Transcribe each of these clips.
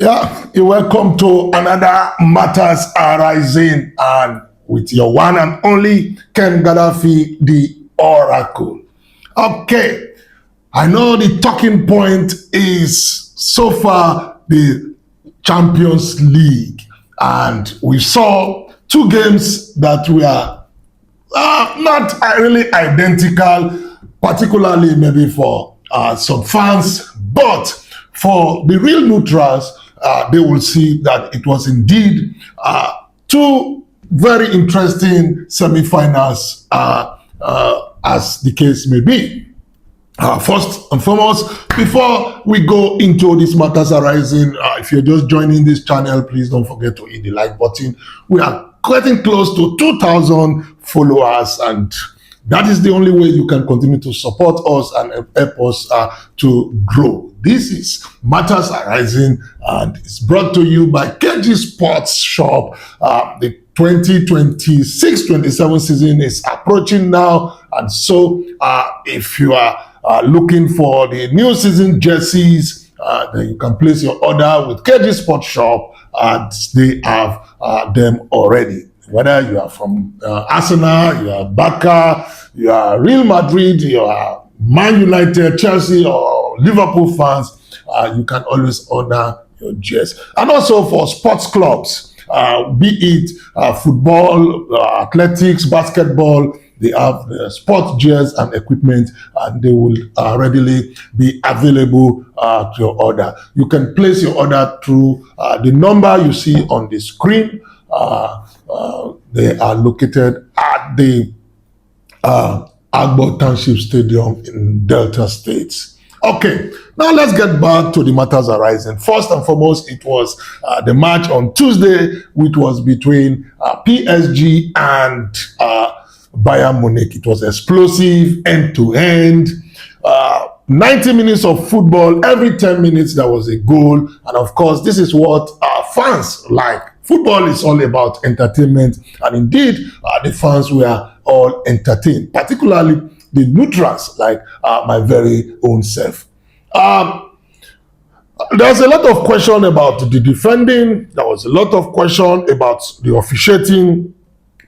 Yeah, you're welcome to another Matters Arising, and with your one and only Ken Gaddafi, the Oracle. Okay, I know the talking point is so far the Champions League, and we saw two games that were not really identical, particularly maybe for some fans, but for the real neutrals, they will see that it was indeed two very interesting semi-finals, as the case may be. First and foremost, before we go into this matters arising, if you're just joining this channel, please don't forget to hit the like button. We are getting close to 2,000 followers, and that is the only way you can continue to support us and help us to grow. This is Matters Arising, and it's brought to you by KG Sports Shop. The 2026-27 season is approaching now, and so if you are looking for the new season jerseys, then you can place your order with KG Sports Shop, and they have them already. Whether you are from Arsenal, you are Barca, you are Real Madrid, you are Man United, Chelsea, or Liverpool fans, you can always order your jersey. And also for sports clubs, be it football, athletics, basketball, they have the sports gears and equipment, and they will readily be available to your order. You can place your order through the number you see on the screen. They are located at the Agbo Township Stadium in Delta States. Okay, now let's get back to the matters arising. First and foremost, it was the match on Tuesday, which was between PSG and Bayern Munich. It was explosive, end-to-end. 90 minutes of football, every 10 minutes there was a goal. And of course, this is what fans like. Football is all about entertainment, and indeed, the fans were all entertained, particularly the neutrals, like my very own self. There was a lot of question about the defending. There was a lot of question about the officiating,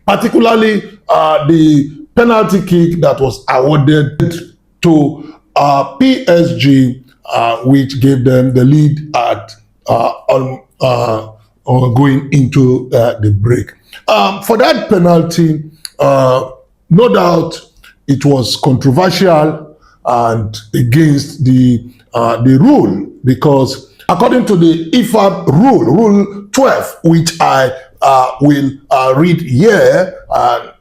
particularly the penalty kick that was awarded to PSG, which gave them the lead at going into the break. For that penalty, no doubt it was controversial and against the rule, because according to the IFAB rule 12, which I will read here, a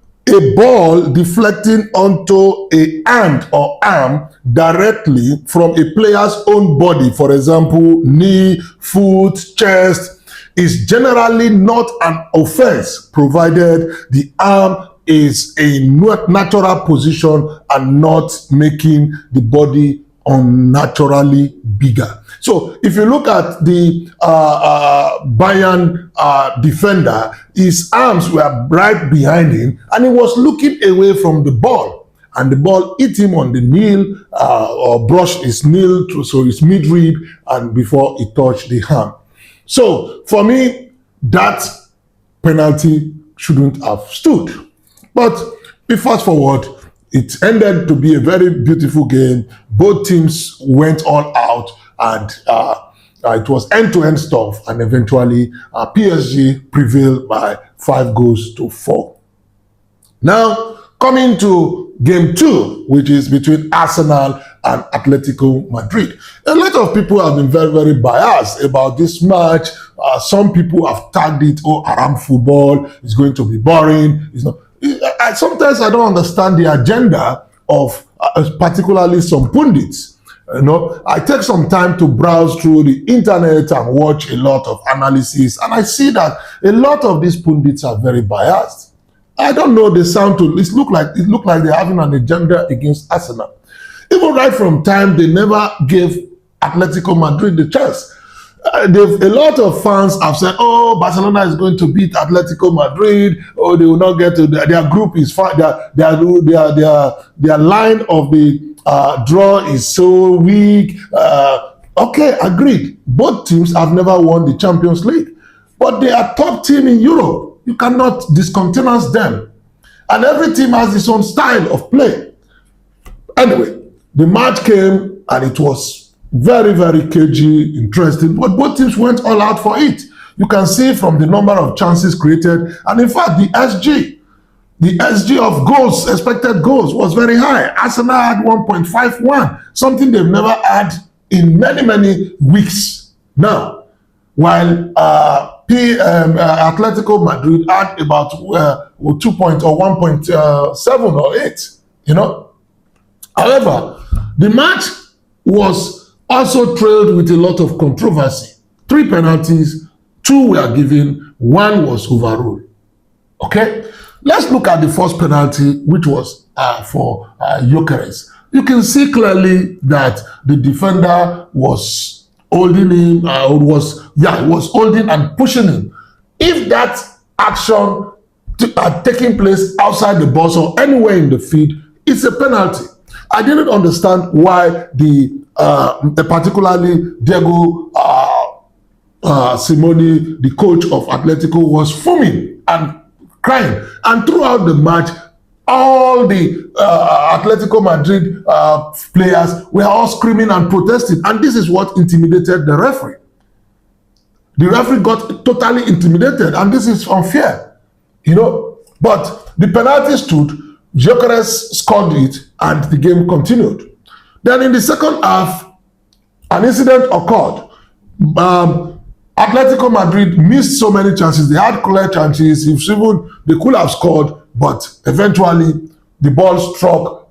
ball deflecting onto a hand or arm directly from a player's own body, for example, knee, foot, chest, is generally not an offense, provided the arm is a natural position and not making the body unnaturally bigger. So if you look at the Bayern defender, his arms were right behind him and he was looking away from the ball, and the ball hit him on the knee or brushed his knee, so his midrib, and before it touched the hand. So for me, that penalty shouldn't have stood. But we fast forward, it ended to be a very beautiful game. Both teams went all out, and it was end-to-end stuff, and eventually PSG prevailed by 5-4. Now, coming to game 2, which is between Arsenal and Atletico Madrid. A lot of people have been very, very biased about this match. Some people have tagged it, Aram football is going to be boring. It's not. Sometimes I don't understand the agenda of particularly some pundits. I take some time to browse through the internet and watch a lot of analysis, and I see that a lot of these pundits are very biased. I don't know, they sound to it look like they're having an agenda against Arsenal. Even right from time, they never gave Atletico Madrid the chance. A lot of fans have said, Barcelona is going to beat Atletico Madrid, they will not get to their group is fine. Their line of the draw is so weak. Okay, agreed. Both teams have never won the Champions League, but they are top team in Europe. You cannot discountenance them. And every team has its own style of play. Anyway, the match came and it was very, very cagey, interesting, but both teams went all out for it. You can see from the number of chances created, and in fact, the SG of goals, expected goals, was very high. Arsenal had 1.51, something they've never had in many, many weeks now. While Atletico Madrid had about 2 point or 1.7 or 8, However, the match was also trailed with a lot of controversy. 3 penalties, 2 were given, 1 was overruled. Okay? Let's look at the first penalty, which was for Gyökeres. You can see clearly that the defender was holding him, was holding and pushing him. If that action taking place outside the box or anywhere in the field, it's a penalty. I didn't understand why particularly Diego Simeone, the coach of Atletico, was fuming and crying. And throughout the match, all the Atletico Madrid players were all screaming and protesting. And this is what intimidated the referee. The referee got totally intimidated, and this is unfair, But the penalty stood, Gyökeres scored it, and the game continued. Then in the second half, an incident occurred. Atletico Madrid missed so many chances. They had clear chances. If even they could have scored, but eventually the ball struck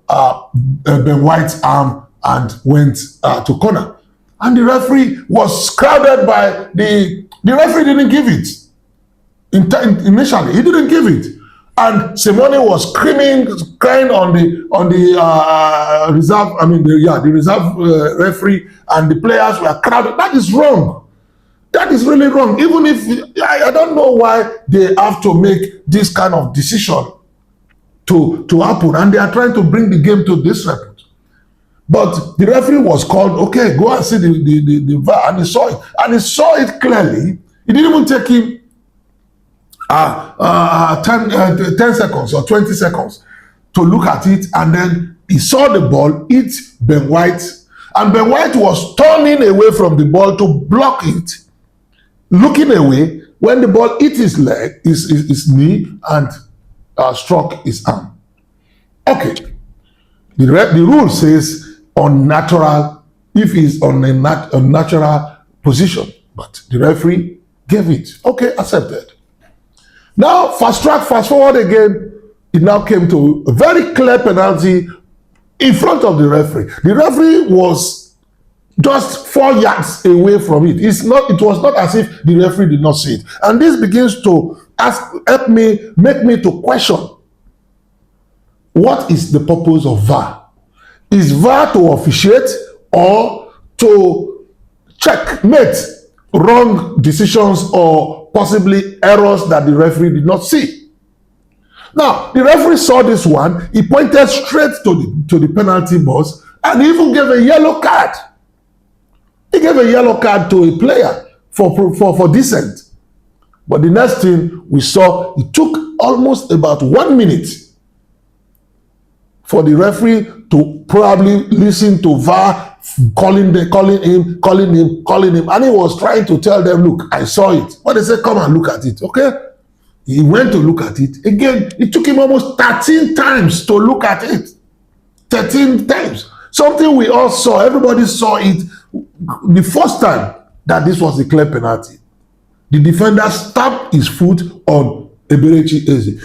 Ben White's arm and went to corner. And the referee was crowded by the referee didn't give it. Initially, he didn't give it. And Simeone was crying on the reserve. The reserve referee, and the players were crowded. That is wrong. That is really wrong. Even if I don't know why they have to make this kind of decision to happen, and they are trying to bring the game to disrepute. But the referee was called. Okay, go and see the VAR, and he saw it, and he saw it clearly. It didn't even take him 10 seconds or 20 seconds to look at it, and then he saw the ball hit Ben White, and Ben White was turning away from the ball to block it, looking away when the ball hit his leg, his knee, and struck his arm. Okay, the rule says unnatural if he's on a natural position, but the referee gave it. Okay, accepted. Now, fast forward again, it now came to a very clear penalty in front of the referee. The referee was just 4 yards away from it. It was not as if the referee did not see it. And this begins to make me to question, what is the purpose of VAR? Is VAR to officiate or to checkmate wrong decisions or possibly errors that the referee did not see? Now, the referee saw this one. He pointed straight to the penalty box and even gave a yellow card. He gave a yellow card to a player for dissent. But the next thing we saw, it took almost about 1 minute for the referee to probably listen to VAR calling him, and he was trying to tell them, look, I saw it. But they said, come and look at it. Okay, he went to look at it again. It took him almost 13 times to look at it. 13 times. Something we all saw. Everybody saw it the first time that this was a clear penalty. The defender stabbed his foot on Eberechi Eze.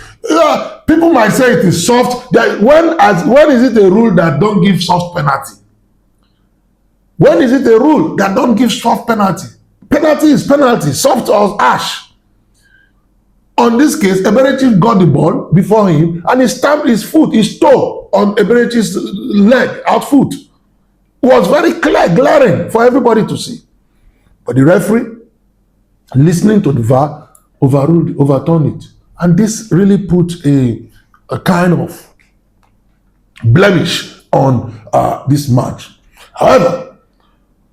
People might say it is soft. When is it a rule that don't give soft penalty? When is it a rule that don't give soft penalty? Penalty is penalty, soft or harsh. On this case, Eberechi got the ball before him and he stamped his foot, his toe on Eberechi's leg, out foot. It was very clear, glaring for everybody to see. But the referee, listening to the VAR, overturned it. And this really put a kind of blemish on this match. However,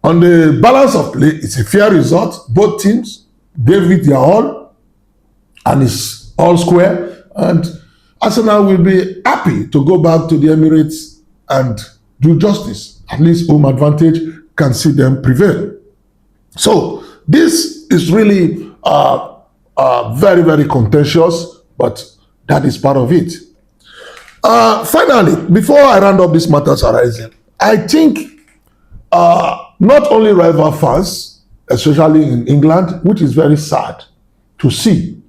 On the balance of play, it's a fair result. Both teams gave it their all, and it's all square. And Arsenal will be happy to go back to the Emirates and do justice. At least home advantage can see them prevail. So this is really very, very contentious, but that is part of it. Finally, before I round up this matters arising, I think not only rival fans, especially in England, which is very sad to see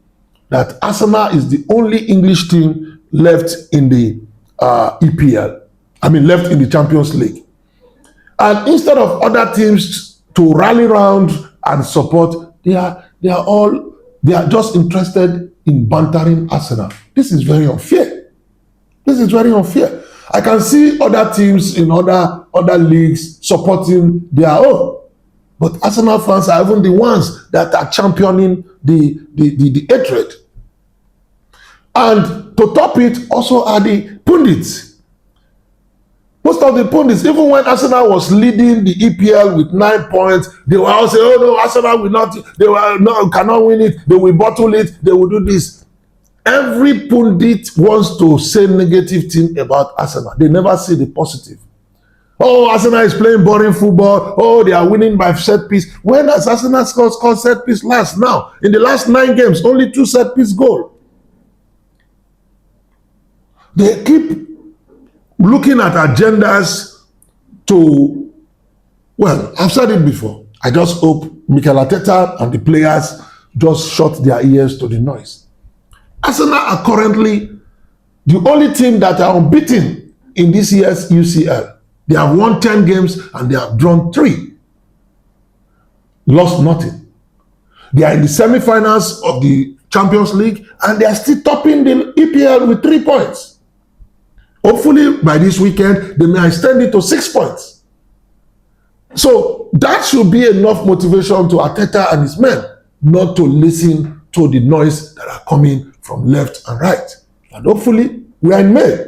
that Arsenal is the only English team left in the EPL. I mean, left in the Champions League. And instead of other teams to rally around and support, they are just interested in bantering Arsenal. This is very unfair. This is very unfair. I can see other teams in other leagues supporting their own. But Arsenal fans are even the ones that are championing the hatred. And to top it, also are the pundits. Most of the pundits, even when Arsenal was leading the EPL with 9 points, they were all saying, oh no, Arsenal will not, they will no, cannot win it, they will bottle it, they will do this. Every pundit wants to say negative thing about Arsenal. They never see the positive. Oh, Arsenal is playing boring football. Oh, they are winning by set piece. When has Arsenal scored set piece last? Now, in the last 9 games, only 2 set piece goals. They keep looking at agendas to, well, I've said it before. I just hope Mikel Arteta and the players just shut their ears to the noise. Arsenal are currently the only team that are unbeaten in this year's UCL. They have won 10 games and they have drawn 3. Lost nothing. They are in the semi-finals of the Champions League and they are still topping the EPL with 3 points. Hopefully, by this weekend, they may extend it to 6 points. So that should be enough motivation to Arteta and his men not to listen to the noise that are coming from left and right. And hopefully, we are in May.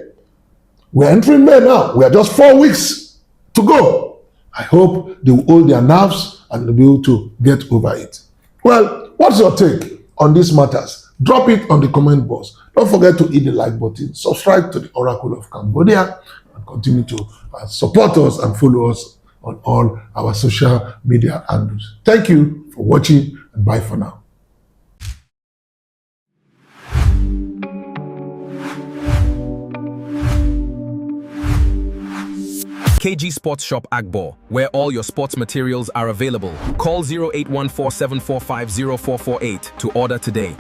We are entering May now. We are just 4 weeks to go. I hope they will hold their nerves and they'll be able to get over it. Well, what's your take on these matters? Drop it on the comment box. Don't forget to hit the like button, subscribe to the Oracle of Cambodia, and continue to support us and follow us on all our social media handles. Thank you for watching and bye for now. KG Sports Shop Agbo, where all your sports materials are available. Call 0814-745-0448 to order today.